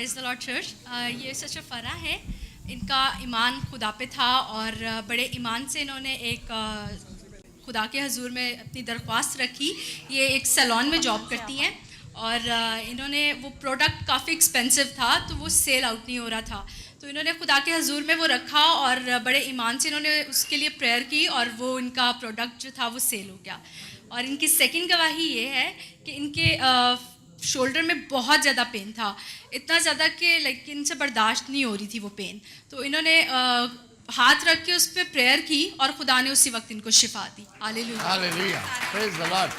Praise the Lord church. ये सच फरा है, इनका ईमान खुदा पे था और बड़े ईमान से इन्होंने एक खुदा के हजूर में अपनी दरख्वास्त रखी। ये एक सैलून में जॉब करती हैं और इन्होंने वो प्रोडक्ट काफ़ी एक्सपेंसिव था तो वो सेल आउट नहीं हो रहा था, तो इन्होंने खुदा के हजूर में वो रखा और बड़े ईमान से इन्होंने उसके लिए प्रेयर की और वो इनका प्रोडक्ट जो था वो सेल हो गया। और इनकी सेकंड गवाही ये है कि इनके शोल्डर में बहुत ज़्यादा पेन था, इतना ज़्यादा कि लाइक इनसे बर्दाश्त नहीं हो रही थी वो पेन। तो इन्होंने हाथ रख के उस पर प्रेयर की और खुदा ने उसी वक्त इनको शिफा दी। Hallelujah, Hallelujah. Praise the Lord.